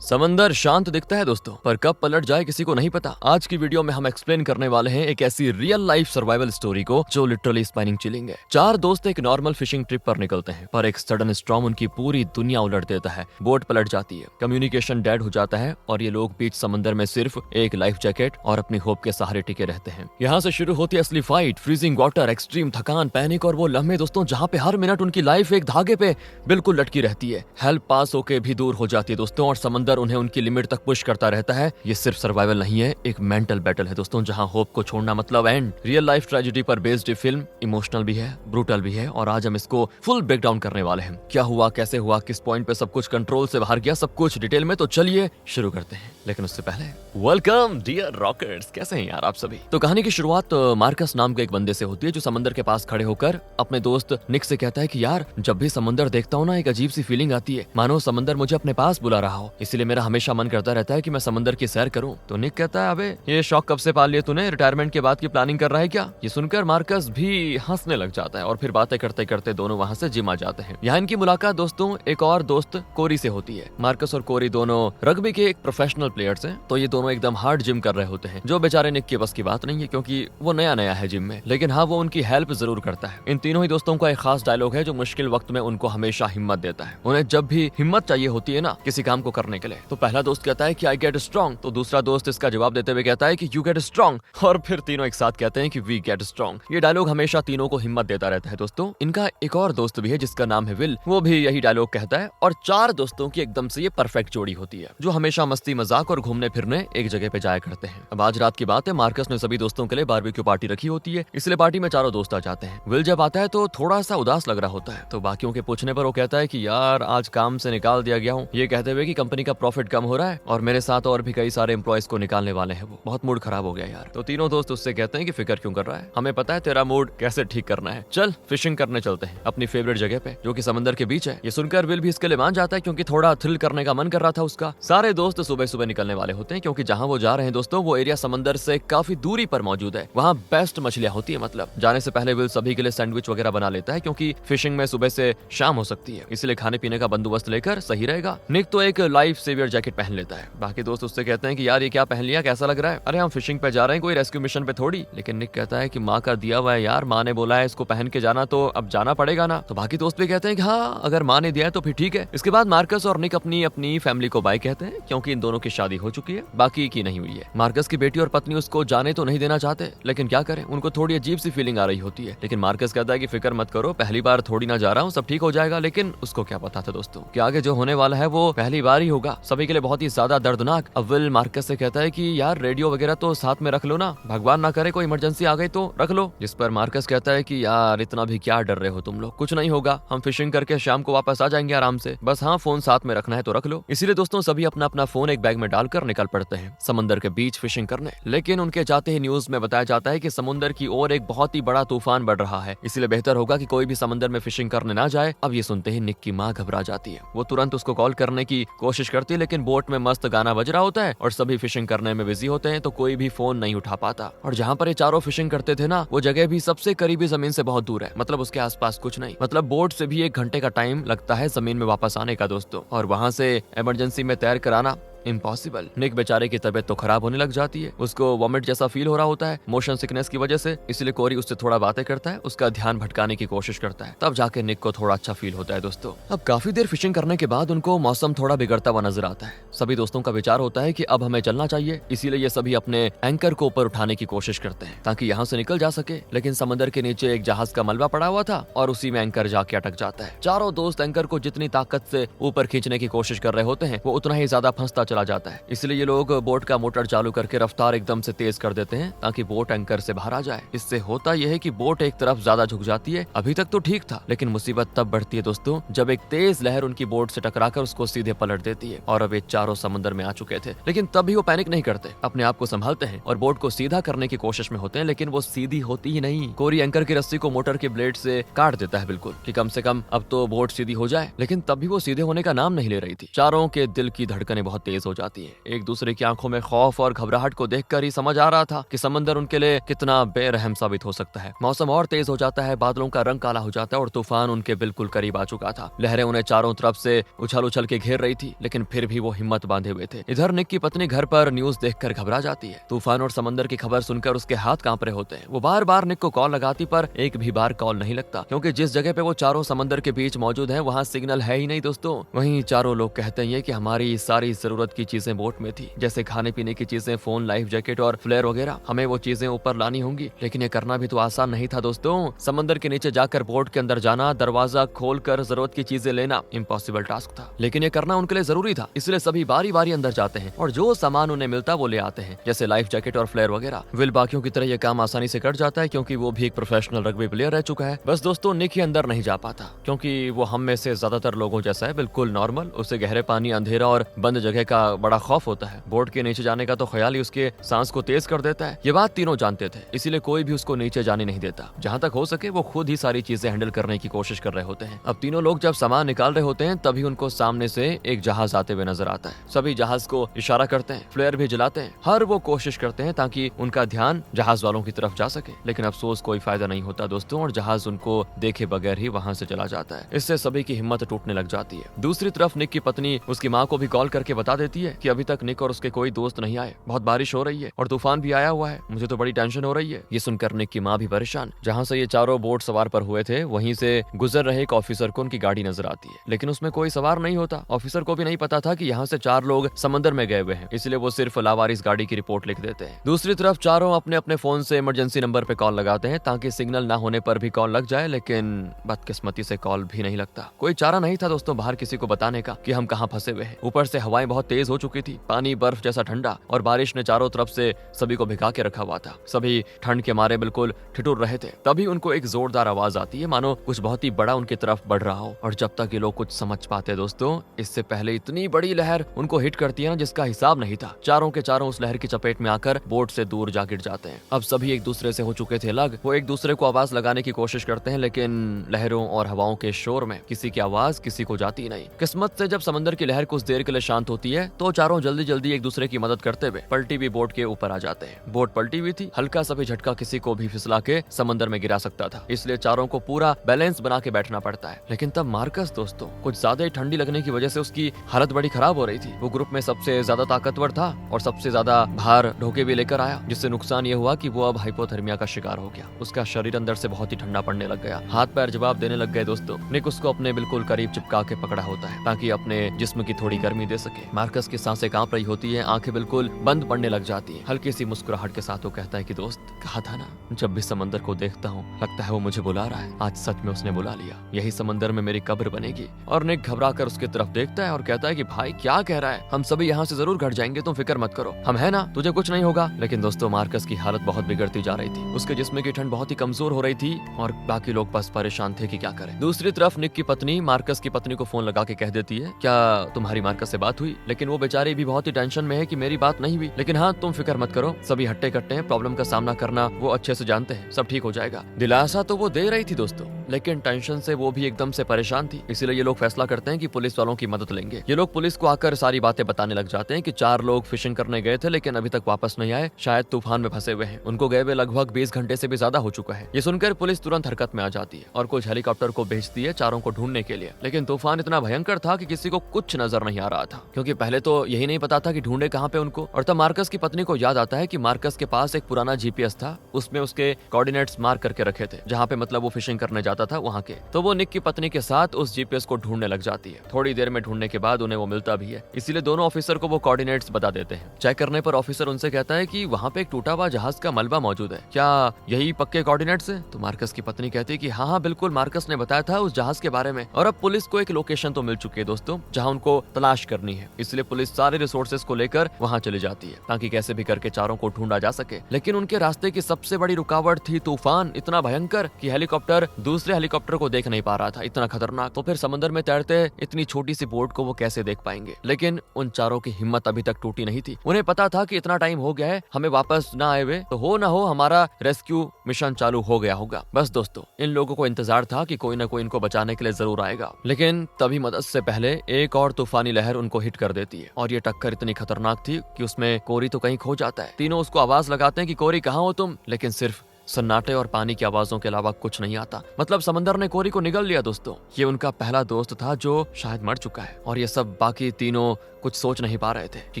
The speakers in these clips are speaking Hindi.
समंदर शांत दिखता है दोस्तों, पर कब पलट जाए किसी को नहीं पता। आज की वीडियो में हम एक्सप्लेन करने वाले हैं एक ऐसी रियल लाइफ सर्वाइवल स्टोरी को जो लिटरली स्पाइनिंग चिलिंग है। चार दोस्त एक नॉर्मल फिशिंग ट्रिप पर निकलते हैं, पर एक सडन स्टॉर्म उनकी पूरी दुनिया उलट देता है। बोट पलट जाती है, कम्युनिकेशन डेड हो जाता है और ये लोग बीच समंदर में सिर्फ एक लाइफ जैकेट और अपनी होप के सहारे टिके रहते हैं। यहाँ से शुरू होती है असली फाइट, फ्रीजिंग वाटर, एक्सट्रीम थकान, पैनिक और वो लम्हे दोस्तों जहाँ पे हर मिनट उनकी लाइफ एक धागे पे बिल्कुल लटकी रहती है। हेल्प पास होके भी दूर हो जाती है दोस्तों और समंदर उन्हें उनकी लिमिट तक पुश करता रहता है। ये सिर्फ सर्वाइवल नहीं है, एक मेंटल बैटल है दोस्तों, जहां होप को छोड़ना मतलब एंड। रियल लाइफ ट्रेजेडी पर बेस्ड फिल्म इमोशनल भी है, ब्रूटल भी है और आज हम इसको फुल ब्रेक डाउन करने वाले हैं। क्या हुआ, कैसे हुआ, किस पॉइंट पे सब कुछ कंट्रोल से बाहर गया, सब कुछ डिटेल में। तो चलिए शुरू करते हैं, लेकिन उससे पहले वेलकम डियर रॉकर्स, कैसे हैं यार आप सभी। तो कहानी की शुरुआत मार्कस नाम के एक बंदे से होती है जो समंदर के पास खड़े होकर अपने दोस्त निक से कहता है कि यार जब भी समंदर देखता हूँ ना एक अजीब सी फीलिंग आती है, मानो समंदर मुझे अपने पास बुला रहा हो। इसलिए मेरा हमेशा मन करता रहता है कि मैं समंदर की सैर करूं। तो निक कहता है अबे ये शौक कब से पाल लिया तूने, रिटायरमेंट के बाद की प्लानिंग कर रहा है क्या। ये सुनकर मार्कस भी हंसने लग जाता है और फिर बातें करते करते दोनों वहां से जिम आ जाते हैं। यहाँ इनकी मुलाकात दोस्तों एक और दोस्त कोरी से होती है। मार्कस और कोरी दोनों रग्बी के एक प्रोफेशनल प्लेयर्स हैं, तो ये दोनों एकदम हार्ड जिम कर रहे होते हैं, जो बेचारे निक के बस की बात नहीं है क्योंकि वो नया नया है जिम में, लेकिन हाँ वो उनकी हेल्प जरूर करता है। इन तीनों ही दोस्तों का एक खास डायलॉग है जो मुश्किल वक्त में उनको हमेशा हिम्मत देता है। उन्हें जब भी हिम्मत चाहिए होती है ना किसी काम को करने के लिए, तो पहला दोस्त कहता है कि आई गेट स्ट्रॉन्ग, तो दूसरा दोस्त इसका जवाब देते हुए कहता है कि यू गेट स्ट्रॉन्ग, और फिर तीनों एक साथ कहते हैं कि वी गेट स्ट्रॉन्ग। ये डायलॉग हमेशा तीनों को हिम्मत देता रहता है दोस्तों। इनका एक और दोस्त भी है जिसका नाम है विल, वो भी यही डायलॉग कहता है और चार दोस्तों की एकदम से ये परफेक्ट जोड़ी होती है जो हमेशा मस्ती मजाक और घूमने फिरने एक जगह पे जाया करते हैं। अब आज रात की बात है, मार्कस ने सभी दोस्तों के लिए बारबेक्यू पार्टी रखी होती है, इसलिए पार्टी में चारों दोस्त आ जाते हैं। विल जब आता है तो थोड़ा सा उदास लग रहा होता है, तो बाकियों के पूछने पर वो कहता है कि यार आज काम से निकाल दिया गया हूँ, ये कहते हुए कि कंपनी का प्रॉफिट कम हो रहा है और मेरे साथ और भी कई सारे एम्प्लॉयज को निकालने वाले हैं, वो बहुत मूड खराब हो गया यार। तो तीनों दोस्त उससे कहते हैं कि फिक्र क्यों कर रहा है, हमें पता है तेरा मूड कैसे ठीक करना है, चल फिशिंग करने चलते हैं अपनी फेवरेट जगह पे जो कि समंदर के बीच है। ये सुनकर विल भी इसके लिए मान जाता है क्योंकि थोड़ा थ्रिल करने का मन कर रहा था उसका। सारे दोस्त सुबह सुबह निकलने वाले होते हैं क्योंकि जहाँ वो जा रहे हैं दोस्तों वो एरिया समंदर से काफी दूरी पर मौजूद है, वहाँ बेस्ट मछलियाँ होती है। मतलब जाने से पहले विल सभी के लिए सैंडविच वगैरह बना लेता है क्योंकि फिशिंग में सुबह से शाम हो सकती है, इसलिए खाने पीने का बंदोबस्त लेकर सही रहेगा। निक तो एक लाइफ सेवियर जैकेट पहन लेता है। बाकी दोस्त उससे कहते हैं कि यार ये क्या पहन लिया, कैसा लग रहा है। अरे हम फिशिंग पे जा रहे हैं, कोई रेस्क्यू मिशन पे थोड़ी। लेकिन निक कहता है कि माँ का दिया हुआ है यार, माँ ने बोला है इसको पहन के जाना, तो अब जाना पड़ेगा ना। तो बाकी दोस्त भी कहते हैं कि हाँ अगर माँ ने दिया है तो फिर ठीक है। इसके बाद मार्कस और निक अपनी अपनी फैमिली को बाय कहते हैं क्योंकि इन दोनों की शादी हो चुकी है, बाकी की नहीं हुई है। मार्कस की बेटी और पत्नी उसको जाने तो नहीं देना चाहते, लेकिन क्या करें, उनको थोड़ी अजीब सी फीलिंग आ रही होती है। लेकिन मार्कस कहता है कि फिक्र मत करो, पहली बार थोड़ी ना जा रहा हूँ, सब ठीक हो जाएगा। लेकिन उसको क्या पता था दोस्तों कि आगे जो होने वाला है वो पहली बार ही होगा, सभी के लिए बहुत ही ज्यादा दर्दनाक। अब विल मार्कस से कहता है कि यार रेडियो वगैरह तो साथ में रख लो ना, भगवान ना करे कोई इमरजेंसी आ गई तो रख लो। जिस पर मार्कस कहता है कि यार इतना भी क्या डर रहे हो तुम लोग, कुछ नहीं होगा, हम फिशिंग करके शाम को वापस आ जाएंगे आराम से, बस हाँ फोन साथ में रखना है तो रख लो। इसीलिए दोस्तों सभी अपना अपना फोन एक बैग में डालकर निकल पड़ते हैं समंदर के बीच फिशिंग करने। लेकिन उनके जाते ही न्यूज में बताया जाता है कि समुद्र की ओर एक बहुत ही बड़ा तूफान बढ़ रहा है, इसलिए बेहतर होगा कि कोई भी समंदर में फिशिंग करने ना जाए। अब ये सुनते ही निक की माँ घबरा जाती है, वो तुरंत उसको कॉल करने की कोशिश करती है, लेकिन बोट में मस्त गाना बज रहा होता है और सभी फिशिंग करने में बिजी होते हैं, तो कोई भी फोन नहीं उठा पाता। और जहाँ पर ये चारों फिशिंग करते थे ना वो जगह भी सबसे करीबी जमीन से बहुत दूर है, मतलब उसके आसपास कुछ नहीं, मतलब बोट से भी 1 घंटे का टाइम लगता है जमीन में वापस आने का दोस्तों, और वहां से इमरजेंसी में तैर कर आना इम्पॉसिबल। निक बेचारे की तबीयत तो खराब होने लग जाती है, उसको वॉमिट जैसा फील हो रहा होता है मोशन सिकनेस की वजह से, इसलिए कोरी उससे थोड़ा बातें करता है, उसका ध्यान भटकाने की कोशिश करता है, तब जाके निक को थोड़ा अच्छा फील होता है दोस्तों। अब काफी देर फिशिंग करने के बाद उनको मौसम थोड़ा बिगड़ता हुआ नजर आता है। सभी दोस्तों का विचार होता है कि अब हमें चलना चाहिए, इसीलिए ये सभी अपने एंकर को ऊपर उठाने की कोशिश करते हैं ताकि यहाँ से निकल जा सके। लेकिन समंदर के नीचे एक जहाज का मलबा पड़ा हुआ था और उसी में एंकर जाके अटक जाता है। चारों दोस्त एंकर को जितनी ताकत से ऊपर खींचने की कोशिश कर रहे होते हैं वो उतना ही ज्यादा फंसता चला जाता है, इसलिए ये लोग बोट का मोटर चालू करके रफ्तार एकदम से तेज कर देते हैं ताकि बोट एंकर से बाहर आ जाए। इससे होता यह है कि बोट एक तरफ ज्यादा झुक जाती है। अभी तक तो ठीक था, लेकिन मुसीबत तब बढ़ती है दोस्तों जब एक तेज लहर उनकी बोट से टकराकर उसको सीधे पलट देती है। और अब ये चारों समंदर में आ चुके थे, लेकिन तब भी वो पैनिक नहीं करते, अपने आप को संभालते हैं और बोट को सीधा करने की कोशिश में होते हैं, लेकिन वो सीधी होती ही नहीं। कोरी एंकर की रस्सी को मोटर के ब्लेड से काट देता है बिल्कुल कि कम से कम अब तो बोट सीधी हो जाए, लेकिन तब भी वो सीधे होने का नाम नहीं ले रही थी। चारों के दिल की धड़कनें बहुत तेज हो जाती है। एक दूसरे की आंखों में खौफ और घबराहट को देखकर ही समझ आ रहा था कि समंदर उनके लिए कितना बेरहम साबित हो सकता है। मौसम और तेज हो जाता है, बादलों का रंग काला हो जाता है और तूफान उनके बिल्कुल करीब आ चुका था। लहरें उन्हें चारों तरफ से उछल उछल के घेर रही थी, लेकिन फिर भी वो हिम्मत बांधे हुए थे। इधर निक की पत्नी घर पर न्यूज देखकर घबरा जाती है। तूफान और समंदर की खबर सुनकर उसके हाथ कांप रहे होते हैं। वो बार बार निक को कॉल लगाती पर एक भी बार कॉल नहीं लगता, क्योंकि जिस जगह पे वो चारों समंदर के बीच मौजूद हैं वहाँ सिग्नल है ही नहीं दोस्तों। वहीं चारों लोग कहते हैं कि हमारी सारी जरूरत की चीजें बोट में थी, जैसे खाने पीने की चीजें, फोन, लाइफ जैकेट और फ्लेयर वगैरह। हमें वो चीजें ऊपर लानी होंगी, लेकिन ये करना भी तो आसान नहीं था दोस्तों। समंदर के नीचे जाकर बोट के अंदर जाना, दरवाजा खोलकर जरूरत की चीजें लेना इम्पॉसिबल टास्क था, लेकिन ये करना उनके लिए जरूरी था। इसलिए सभी बारी बारी अंदर जाते हैं और जो सामान उन्हें मिलता वो ले आते हैं, जैसे लाइफ जैकेट और फ्लेयर वगैरह। विल बाकियों की तरह ये काम आसानी से कट जाता है, क्योंकि वो भी एक प्रोफेशनल रग्बी प्लेयर रह चुका है। बस दोस्तों निक ही अंदर नहीं जा पाता, क्योंकि वो हम में से ज्यादातर लोगों जैसा है, बिल्कुल नॉर्मल। उसे गहरे पानी, अंधेरा और बंद जगह का बड़ा खौफ होता है। बोट के नीचे जाने का तो ख्याल ही उसके सांस को तेज कर देता है। ये बात तीनों जानते थे, इसीलिए कोई भी उसको नीचे जाने नहीं देता। जहाँ तक हो सके वो खुद ही सारी चीजें हैंडल करने की कोशिश कर रहे होते हैं। अब तीनों लोग जब सामान निकाल रहे होते हैं तभी उनको सामने से एक जहाज आते हुए नजर आता है। सभी जहाज को इशारा करते हैं, फ्लेयर भी जलाते हैं, हर वो कोशिश करते हैं ताकि उनका ध्यान जहाज वालों की तरफ जा सके, लेकिन अफसोस कोई फायदा नहीं होता दोस्तों, और जहाज उनको देखे बगैर ही वहां से चला जाता है। इससे सभी की हिम्मत टूटने लग जाती है। दूसरी तरफ निक की पत्नी उसकी माँ को भी कॉल करके बता देती है कि अभी तक निक और उसके कोई दोस्त नहीं आए, बहुत बारिश हो रही है और तूफान भी आया हुआ है, मुझे तो बड़ी टेंशन हो रही है। ये सुनकर निक की माँ भी परेशान। जहाँ से ये चारों बोट सवार पर हुए थे वहीं से गुजर रहे एक ऑफिसर को उनकी गाड़ी नजर आती है, लेकिन उसमें कोई सवार नहीं होता। ऑफिसर को भी नहीं पता था कि यहाँ से 4 लोग समंदर में गए हुए हैं, इसलिए वो सिर्फ लावारिस गाड़ी की रिपोर्ट लिख देते हैं। दूसरी तरफ चारों अपने अपने फोन से इमरजेंसी नंबर पे कॉल लगाते हैं ताकि सिग्नल ना होने पर भी कॉल लग जाए, लेकिन बदकिस्मती से कॉल भी नहीं लगता। कोई चारा नहीं था दोस्तों बाहर किसी को बताने का कि हम कहाँ फंसे हुए हैं। ऊपर से हवाएं बहुत तेज हो चुकी थी, पानी बर्फ जैसा ठंडा, और बारिश ने चारों तरफ से सभी को भिगा के रखा हुआ था। सभी ठंड के मारे बिल्कुल ठिठुर रहे थे। तभी उनको एक जोरदार आवाज आती है, मानो कुछ बहुत ही बड़ा उनकी तरफ बढ़ रहा हो। और जब तक ये लोग कुछ समझ पाते दोस्तों, इससे पहले इतनी बड़ी लहर उनको हिट करती है ना जिसका हिसाब नहीं था। चारों के चारों उस लहर की चपेट में आकर बोट से दूर जा गिर जाते हैं। अब सभी एक दूसरे से हो चुके थे अलग। वो एक दूसरे को आवाज लगाने की कोशिश करते हैं, लेकिन लहरों और हवाओं के शोर में किसी की आवाज किसी को जाती नहीं। किस्मत से जब समंदर की लहर कुछ देर के लिए शांत होती है तो चारों जल्दी जल्दी एक दूसरे की मदद करते हुए पलटी हुई बोट के ऊपर आ जाते हैं। बोट पलटी हुई थी, हल्का सा भी झटका किसी को भी फिसला के समंदर में गिरा सकता था, इसलिए चारों को पूरा बैलेंस बना के बैठना पड़ता है। लेकिन तब मार्कस दोस्तों कुछ ज्यादा ही ठंडी लगने की वजह से उसकी हालत बड़ी खराब हो रही थी। वो ग्रुप में सबसे ज्यादा ताकतवर था और सबसे ज्यादा भार ढोके भी लेकर आया, जिससे नुकसान ये हुआ कि वो अब हाइपोथर्मिया का शिकार हो गया। उसका शरीर अंदर से बहुत ही ठंडा पड़ने लग गया, हाथ पैर जवाब देने लग गए दोस्तों। निक उसको अपने बिल्कुल करीब चिपका के पकड़ा होता है ताकि अपने जिस्म की थोड़ी गर्मी दे सके। मार्कस की सांसें कांप रही होती है, आंखें बिल्कुल बंद पड़ने लग जाती है। हल्की सी मुस्कुराहट के साथ वो कहता है कि दोस्त, कहा था ना, जब भी समंदर को देखता हूँ लगता है वो मुझे बुला रहा है। आज सच में उसने बुला लिया, यही समंदर में मेरी कब्र बनेगी। और निक घबरा कर उसकी तरफ देखता है और कहता है कि भाई क्या कह रहा है, हम सभी यहाँ से जरूर घट जाएंगे, तुम फिक्र मत करो, हम है ना, तुझे कुछ नहीं होगा। लेकिन दोस्तों मार्कस की हालत बहुत बिगड़ती जा रही थी। उसके जिस्म की ठंड बहुत ही कमजोर हो रही थी और बाकी लोग बस परेशान थे कि क्या करें। दूसरी तरफ निक की पत्नी मार्कस की पत्नी को फोन लगा के कह देती है, क्या तुम्हारी मार्कस से बात हुई? लेकिन वो बेचारी भी बहुत ही टेंशन में है कि मेरी बात नहीं हुई। लेकिन हाँ, तुम फिक्र मत करो, सभी हट्टे कट्टे हैं, प्रॉब्लम का सामना करना वो अच्छे से जानते हैं, सब ठीक हो जाएगा। दिलासा तो वो दे रही थी दोस्तों, लेकिन टेंशन से वो भी एकदम से परेशान थी। इसीलिए ये लोग फैसला करते हैं कि पुलिस वालों की मदद लेंगे। ये लोग पुलिस को आकर सारी बातें बताने लग जाते हैं कि 4 लोग फिशिंग करने गए थे लेकिन अभी तक वापस नहीं आए, शायद तूफान में फंसे हुए हैं। उनको गए हुए लगभग 20 घंटे से भी ज्यादा हो चुका है। ये सुनकर पुलिस तुरंत हरकत में आ जाती है और कुछ हेलीकॉप्टर को भेजती है चारों को ढूंढने के लिए। लेकिन तूफान इतना भयंकर था कि किसी को कुछ नजर नहीं आ रहा था, क्योंकि पहले तो यही नहीं पता था कि ढूंढे कहाँ पे उनको। और तब मार्कस की पत्नी को याद आता है कि मार्कस के पास एक पुराना जीपीएस था, उसमें उसके कोऑर्डिनेट्स मार्क करके रखे थे, जहाँ पे मतलब वो फिशिंग करने जाता था वहाँ के। तो वो निक की पत्नी के साथ उस जीपीएस को ढूंढने लग जाती है। थोड़ी देर में ढूंढने के बाद उन्हें वो मिलता भी है, इसीलिए दोनों ऑफिसर को वो कोऑर्डिनेट्स बता देते हैं। चेक करने पर ऑफिसर उनसे कहता है कि वहाँ पे एक टूटा हुआ जहाज का मलबा मौजूद है, क्या यही पक्के कोऑर्डिनेट्स है? तो मार्कस की पत्नी कहती है कि हाँ हाँ बिल्कुल, मार्कस ने बताया था उस जहाज के बारे में। और अब पुलिस को एक लोकेशन तो मिल चुकी है दोस्तों जहाँ उनको तलाश करनी है, इसलिए पुलिस सारे रिसोर्सेज को लेकर वहाँ चली जाती है ताकि कैसे भी करके चारों को ढूंढा जा सके। लेकिन उनके रास्ते की सबसे बड़ी रुकावट थी तूफान, इतना भयंकर कि हेलीकॉप्टर दूसरे हेलीकॉप्टर को देख नहीं पा रहा था, इतना खतरनाक। तो फिर समंदर में तैरते इतनी छोटी सी बोट को वो कैसे देख पाएंगे? लेकिन उन चारों की हिम्मत अभी तक टूटी नहीं थी। उन्हें पता था कि इतना टाइम हो गया है, हमें वापस ना आए हुए, तो हो ना हो हमारा रेस्क्यू मिशन चालू हो गया होगा। बस दोस्तों इन लोगों को इंतजार था कि कोई ना कोई इनको बचाने के लिए जरूर आएगा। लेकिन तभी मदद से पहले एक और तूफानी लहर उनको हिट कर देती जाती है और ये टक्कर इतनी खतरनाक थी कि उसमें कोरी तो कहीं खो जाता है। तीनों उसको आवाज लगाते हैं कि कोरी कहाँ हो तुम, लेकिन सिर्फ सन्नाटे और पानी की आवाजों के अलावा कुछ नहीं आता। मतलब समंदर ने कोरी को निगल लिया दोस्तों। ये उनका पहला दोस्त था जो शायद मर चुका है और ये सब बाकी तीनों कुछ सोच नहीं पा रहे थे कि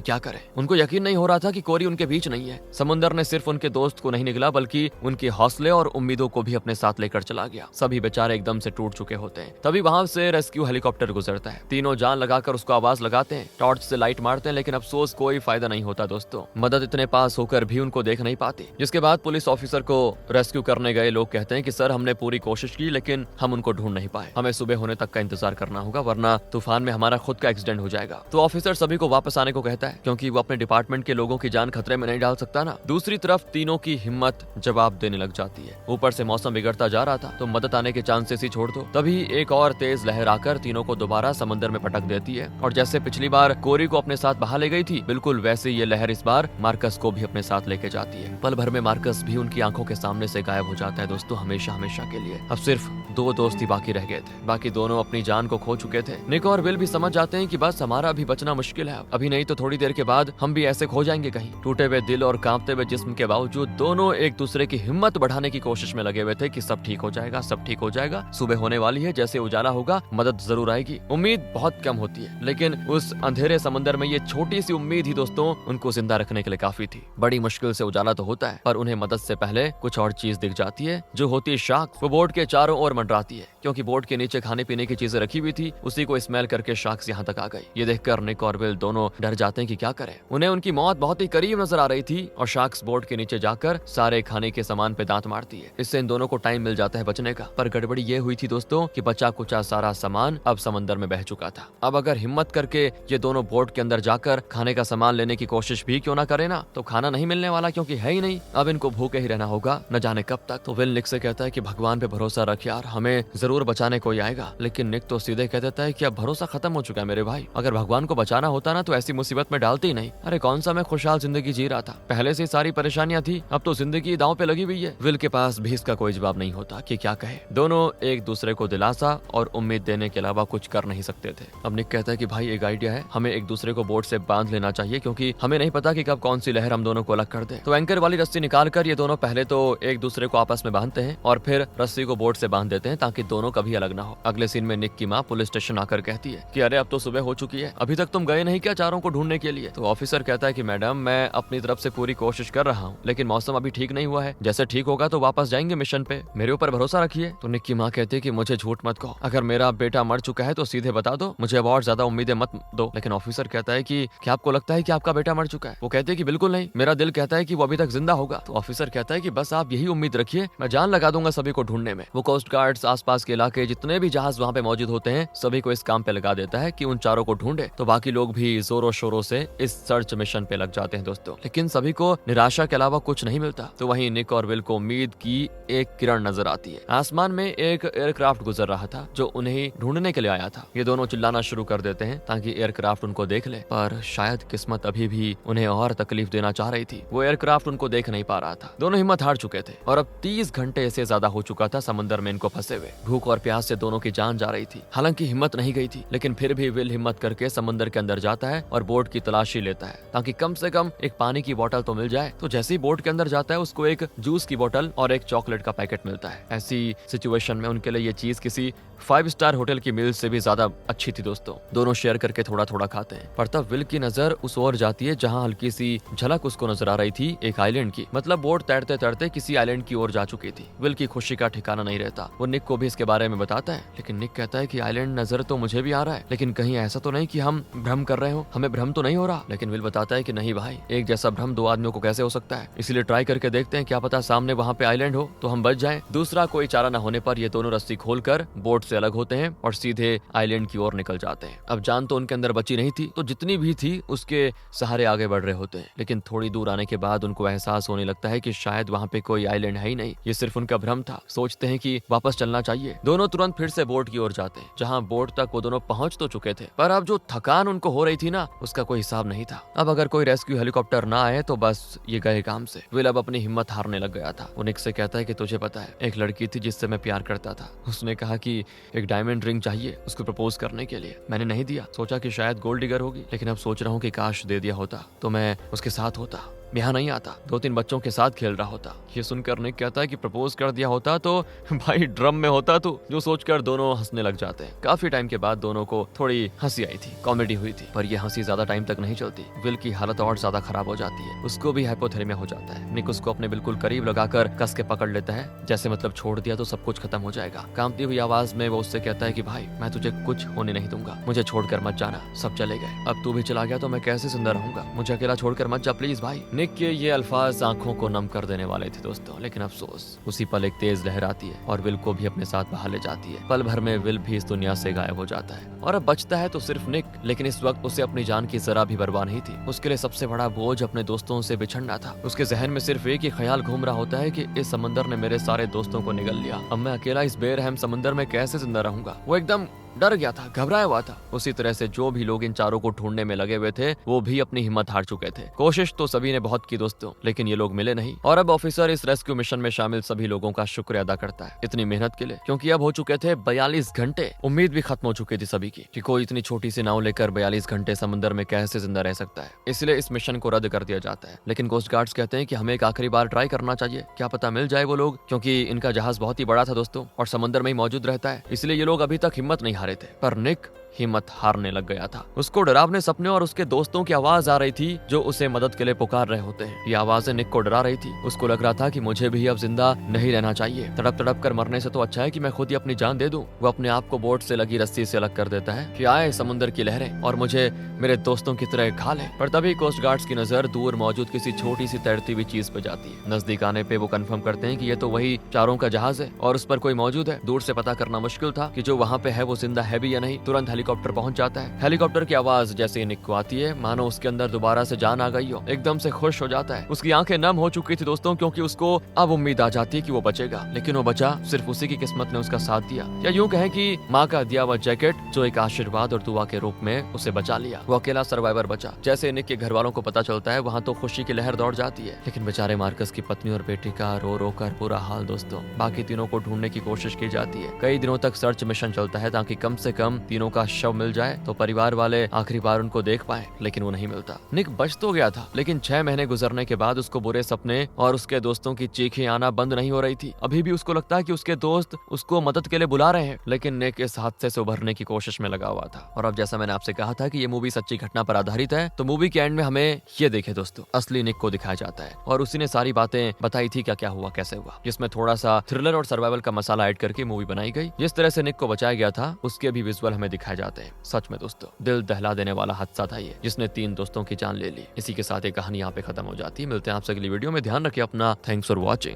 क्या करें। उनको यकीन नहीं हो रहा था कि कोरी उनके बीच नहीं है। समुंदर ने सिर्फ उनके दोस्त को नहीं निगला बल्कि उनके हौसले और उम्मीदों को भी अपने साथ लेकर चला गया। सभी बेचारे एकदम से टूट चुके होते हैं। तभी वहां से रेस्क्यू हेलीकॉप्टर गुजरता है। तीनों जान लगाकर उसको आवाज लगाते हैं, टॉर्च से लाइट मारते हैं, लेकिन अफसोस कोई फायदा नहीं होता दोस्तों। मदद इतने पास होकर भी उनको देख नहीं पाती। जिसके बाद पुलिस ऑफिसर को रेस्क्यू करने गए लोग कहते हैं कि सर हमने पूरी कोशिश की लेकिन हम उनको ढूंढ नहीं पाए। हमें सुबह होने तक का इंतजार करना होगा वरना तूफान में हमारा खुद का एक्सीडेंट हो जाएगा। तो ऑफिसर सभी को वापस आने को कहता है क्योंकि वो अपने डिपार्टमेंट के लोगों की जान खतरे में नहीं डाल सकता ना। दूसरी तरफ तीनों की हिम्मत जवाब देने लग जाती है। ऊपर से मौसम बिगड़ता जा रहा था तो मदद आने के चांसेस ही छोड़ दो। तभी एक और तेज लहर आकर तीनों को दोबारा समंदर में पटक देती है और जैसे पिछली बार कोरी को अपने साथ बहा ले गई थी, बिल्कुल वैसे ये लहर इस बार मार्कस को भी अपने साथ लेके जाती है। पल भर में मार्कस भी उनकी आंखों के सामने से गायब हो जाता है दोस्तों, हमेशा हमेशा के लिए। अब सिर्फ दो दोस्त ही बाकी रह गए थे, बाकी दोनों अपनी जान को खो चुके थे। निक और विल भी समझ जाते हैं कि बस हमारा अभी बचना मुश्किल है, अभी नहीं तो थोड़ी देर के बाद हम भी ऐसे खो जाएंगे कहीं। टूटे हुए दिल और कांपते हुए जिस्म के बावजूद दोनों एक दूसरे की हिम्मत बढ़ाने की कोशिश में लगे हुए थे कि सब ठीक हो जाएगा, सब ठीक हो जाएगा, सुबह होने वाली है, जैसे उजाला होगा मदद जरूर आएगी। उम्मीद बहुत कम होती है लेकिन उस अंधेरे समंदर में ये छोटी सी उम्मीद ही दोस्तों उनको जिंदा रखने के लिए काफी थी। बड़ी मुश्किल से उजाला तो होता है पर उन्हें मदद से पहले कुछ और चीज दिख जाती है जो होती है शार्क। वो बोट के चारों ओर मंडराती है क्योंकि बोट के नीचे खाने पीने की चीजें रखी हुई थी, उसी को स्मेल करके शार्क्स यहाँ तक आ गई। ये देखकर निक और विल दोनों डर जाते हैं कि क्या करें। उन्हें उनकी मौत बहुत ही करीब नजर आ रही थी और शार्क्स बोट के नीचे जाकर सारे खाने के सामान पे दांत मारती है। इससे इन दोनों को टाइम मिल जाता है बचने का। पर गड़बड़ी ये हुई थी दोस्तों कि बचा कुचा सारा सामान अब समंदर में बह चुका था। अब अगर हिम्मत करके ये दोनों बोट के अंदर जाकर खाने का सामान लेने की कोशिश भी क्यों ना करे ना, तो खाना नहीं मिलने वाला क्योंकि है ही नहीं। अब इनको भूखे ही रहना होगा न जाने कब तक। तो विल निक से कहता है कि भगवान पे भरोसा रख यार, हमें जरूर बचाने कोई आएगा। लेकिन निक तो सीधे कह देता है कि अब भरोसा खत्म हो चुका है मेरे भाई, अगर भगवान को बचाना होता ना तो ऐसी मुसीबत में डालते ही नहीं। अरे कौन सा मैं खुशहाल जिंदगी जी रहा था, पहले से सारी परेशानियां थी, अब तो जिंदगी दांव पे लगी हुई है। विल के पास भी इसका कोई जवाब नहीं होता कि क्या कहे। दोनों एक दूसरे को दिलासा और उम्मीद देने के अलावा कुछ कर नहीं सकते थे। अब निक कहता है कि भाई एक आइडिया है, हमें एक दूसरे को बोट से बांध लेना चाहिए क्योंकि हमें नहीं पता कि कब कौन सी लहर हम दोनों को अलग कर दे। तो एंकर वाली रस्सी निकाल कर ये दोनों पहले तो एक दूसरे को आपस में बांधते हैं और फिर रस्सी को बोट से बांध देते हैं ताकि दोनों कभी अलग ना हो। अगले सीन में निक की माँ पुलिस स्टेशन आकर कहती है कि अरे अब तो सुबह हो चुकी है, अभी तक तुम गए नहीं क्या चारों को ढूंढने के लिए। तो ऑफिसर कहता है कि मैडम मैं अपनी तरफ से पूरी कोशिश कर रहा हूँ लेकिन मौसम अभी ठीक नहीं हुआ है, जैसे ठीक होगा तो वापस जाएंगे मिशन पे, मेरे ऊपर भरोसा रखिए। तो निक की माँ कहती है कि मुझे झूठ मत कहो, अगर मेरा बेटा मर चुका है तो सीधे बता दो, मुझे अब और ज्यादा उम्मीदें मत दो। लेकिन ऑफिसर कहता है कि क्या आपको लगता है कि आपका बेटा मर चुका है? वो कहते हैं कि बिल्कुल नहीं, मेरा दिल कहता है कि वो अभी तक जिंदा होगा। तो ऑफिसर कहता है कि बस आप यही उम्मीद रखिए, मैं जान लगा दूंगा सभी को ढूंढने में। वो कोस्ट गार्ड्स, आसपास के इलाके जितने भी जहाज वहाँ पे मौजूद होते हैं सभी को इस काम पे लगा देता है कि उन चारों को ढूंढे। तो बाकी लोग भी जोरों शोरों से इस सर्च मिशन पे लग जाते हैं दोस्तों, लेकिन सभी को निराशा के अलावा कुछ नहीं मिलता। तो वहीं निक और विल को उम्मीद की एक किरण नजर आती है। आसमान में एक एयरक्राफ्ट गुजर रहा था जो उन्हें ढूंढने के लिए आया था। ये दोनों चिल्लाना शुरू कर देते हैं ताकि एयरक्राफ्ट उनको देख ले, पर शायद किस्मत अभी भी उन्हें और तकलीफ देना चाह रही थी। वो एयरक्राफ्ट उनको देख नहीं पा रहा था। दोनों हिम्मत हार चुके थे और अब 30 घंटे से ज्यादा हो चुका था समंदर में इनको फंसे हुए। भूख और प्यास से दोनों की जान जा रही थी। हालांकि हिम्मत नहीं गई थी लेकिन फिर भी विल हिम्मत करके समंदर के अंदर जाता है और बोट की तलाशी लेता है ताकि कम से कम एक पानी की बोतल तो मिल जाए। तो जैसे ही बोट के अंदर जाता है उसको एक जूस की बोतल और एक चॉकलेट का पैकेट मिलता है। ऐसी सिचुएशन में उनके लिए ये चीज किसी 5 स्टार होटल की मील से भी ज्यादा अच्छी थी दोस्तों। दोनों शेयर करके थोड़ा थोड़ा खाते हैं। पर तब विल की नजर उस ओर जाती है जहां हल्की सी झलक उसको नजर आ रही थी एक आइलैंड की। मतलब बोट तैरते तैरते किसी आइलैंड की ओर जा चुकी थी। विल की खुशी का ठिकाना नहीं रहता। वो निक को भी इसके बारे में बताता है लेकिन निक कहता है कि आइलैंड नजर तो मुझे भी आ रहा है, लेकिन कहीं ऐसा तो नहीं कि हम भ्रम कर रहे हो, हमें भ्रम तो नहीं हो रहा। लेकिन विल बताता है कि नहीं भाई, एक जैसा भ्रम दो आदमियों को कैसे हो सकता है, इसलिए ट्राई करके देखते हैं, क्या पता सामने वहाँ पे आइलैंड हो तो हम बच जाएं। दूसरा कोई चारा न होने पर ये दोनों रस्सी खोलकर बोट से अलग होते हैं और सीधे आइलैंड की ओर निकल जाते हैं। अब जान तो उनके अंदर बची नहीं थी तो जितनी भी थी उसके सहारे आगे बढ़ रहे होते हैं। लेकिन थोड़ी दूर आने के बाद उनको एहसास होने लगता है कि शायद वहाँ पे कोई आइलैंड है ही नहीं, ये सिर्फ उनका भ्रम था। सोचते हैं कि वापस चलना चाहिए। दोनों तुरंत फिर से बोट की ओर जाते हैं, जहाँ बोट तक वो दोनों पहुंच तो चुके थे, पर अब जो थकान उनको हो रही थी ना, उसका कोई हिसाब नहीं था। अब अगर कोई रेस्क्यू हेलीकॉप्टर ना आए तो बस ये गए काम से। विल अब अपनी हिम्मत हारने लग गया था। वो निक से कहता है कि तुझे पता है, एक लड़की थी जिससे मैं प्यार करता था। उसने कहा कि एक डायमंड रिंग चाहिए उसको प्रपोज करने के लिए। मैंने नहीं दिया, सोचा कि शायद गोल्ड डिगर होगी, लेकिन अब सोच रहा हूँ कि काश दे दिया होता तो मैं उसके साथ होता, यहाँ नहीं आता, 2-3 बच्चों के साथ खेल रहा होता। ये सुनकर निक कहता है कि प्रपोज कर दिया होता तो भाई ड्रम में होता तू। जो सोचकर दोनों हंसने लग जाते हैं। काफी टाइम के बाद दोनों को थोड़ी हंसी आई थी, कॉमेडी हुई थी, पर ये हंसी ज्यादा टाइम तक नहीं चलती। विल की हालत और ज्यादा खराब हो जाती है, उसको भी हाइपोथेरेमिया हो जाता है। निक उसको अपने बिल्कुल करीब लगाकर कस के पकड़ लेता है, जैसे मतलब छोड़ दिया तो सब कुछ खत्म हो जाएगा। कांपती हुई आवाज में वो उससे कहता है कि भाई मैं तुझे कुछ होने नहीं दूंगा, मुझे छोड़कर मत जाना, सब चले गए, अब तू भी चला गया तो मैं कैसे जिंदा रहूंगा, मुझे अकेला छोड़कर मत जा प्लीज भाई। निक के ये अल्फाज आंखों को नम कर देने वाले थे दोस्तों, लेकिन अफसोस उसी पल एक तेज लहर आती है और विल को भी अपने साथ बहा ले जाती है। पल भर में विल भी इस दुनिया से गायब हो जाता है और अब बचता है तो सिर्फ निक। लेकिन इस वक्त उसे अपनी जान की जरा भी परवाह नहीं थी। उसके लिए सबसे बड़ा बोझ अपने दोस्तों से बिछड़ना था। उसके जहन में सिर्फ एक ही ख्याल घूम रहा होता है कि इस समंदर ने मेरे सारे दोस्तों को निगल लिया, अब मैं अकेला इस बेरहम समंदर में कैसे जिंदा रहूंगा। वो एकदम डर गया था, घबराया हुआ था। उसी तरह से जो भी लोग इन चारों को ढूंढने में लगे हुए थे वो भी अपनी हिम्मत हार चुके थे। कोशिश तो सभी ने बहुत की दोस्तों, लेकिन ये लोग मिले नहीं। और अब ऑफिसर इस रेस्क्यू मिशन में शामिल सभी लोगों का शुक्रिया अदा करता है इतनी मेहनत के लिए, क्योंकि अब हो चुके थे 42 घंटे। उम्मीद भी खत्म हो चुकी थी सभी की कि कोई इतनी छोटी सी नाव लेकर 42 घंटे समंदर में कैसे जिंदा रह सकता है। इसलिए इस मिशन को रद्द कर दिया जाता है। लेकिन कोस्ट गार्ड्स कहते हैं कि हमें एक आखिरी बार ट्राई करना चाहिए, क्या पता मिल जाए वो लोग, क्योंकि इनका जहाज बहुत ही बड़ा था दोस्तों और समंदर में ही मौजूद रहता है। इसलिए ये लोग अभी तक हिम्मत नहीं हारे थे। पर निक हिम्मत हारने लग गया था। उसको डरावने सपने और उसके दोस्तों की आवाज आ रही थी जो उसे मदद के लिए पुकार रहे होते हैं। ये आवाजें निक को डरा रही थी। उसको लग रहा था कि मुझे भी अब जिंदा नहीं रहना चाहिए, तड़प तड़प कर मरने से तो अच्छा है कि मैं खुद ही अपनी जान दे दूं। वो अपने आप को बोट से लगी रस्सी से अलग कर देता है कि आए समुद्र की लहरें और मुझे मेरे दोस्तों की तरह खा ले। पर तभी कोस्ट गार्ड्स की नजर दूर मौजूद किसी छोटी सी तैरती हुई चीज पे जाती है। नजदीक आने पे वो कंफर्म करते हैं कि ये तो वही चारों का जहाज है और उस पर कोई मौजूद है। दूर से पता करना मुश्किल था कि जो वहाँ पे है वो जिंदा है भी या नहीं। तुरंत हेलीकॉप्टर पहुंच जाता है। हेलीकॉप्टर की आवाज जैसे ही निक को आती है मानो उसके अंदर दोबारा से जान आ गई हो। एकदम से खुश हो जाता है। उसकी आंखें नम हो चुकी थी दोस्तों, क्योंकि उसको अब उम्मीद आ जाती है कि वो बचेगा। लेकिन वो बचा सिर्फ उसी की किस्मत ने उसका साथ दिया, या यूं कहें कि माँ का दिया हुआ जैकेट जो एक आशीर्वाद और दुआ के रूप में उसे बचा लिया। वो अकेला सर्वाइवर बचा। जैसे निक के घर वालों को पता चलता है वहाँ तो खुशी की लहर दौड़ जाती है। लेकिन बेचारे मार्कस की पत्नी और बेटी का रो रो कर बुरा हाल दोस्तों। बाकी तीनों को ढूंढने की कोशिश की जाती है। कई दिनों तक सर्च मिशन चलता है ताकि कम से कम तीनों का शव मिल जाए तो परिवार वाले आखिरी बार उनको देख पाए, लेकिन वो नहीं मिलता। निक बच तो गया था, लेकिन 6 महीने गुजरने के बाद उसको बुरे सपने और उसके दोस्तों की चीखें आना बंद नहीं हो रही थी। अभी भी उसको लगता है कि उसके दोस्त उसको मदद के लिए बुला रहे हैं, लेकिन निक इस हादसे से उभरने की कोशिश में लगा हुआ था। और अब जैसा मैंने आपसे कहा था कि ये मूवी सच्ची घटना पर आधारित है, तो मूवी के एंड में हमें ये देखे दोस्तों असली निक को दिखाया जाता है और उसी ने सारी बातें बताई थी, क्या क्या हुआ कैसे हुआ, जिसमें थोड़ा सा थ्रिलर और सर्वाइवल का मसाला ऐड करके मूवी बनाई गई। जिस तरह से निक को बचाया गया था उसके भी विजुअल हमें दिखाए जाते हैं। सच में दोस्तों दिल दहला देने वाला हादसा था ये, जिसने 3 दोस्तों की जान ले ली। इसी के साथ ये कहानी यहाँ पे खत्म हो जाती है। मिलते हैं आपसे अगली वीडियो में। ध्यान रखिए अपना। Thanks for watching.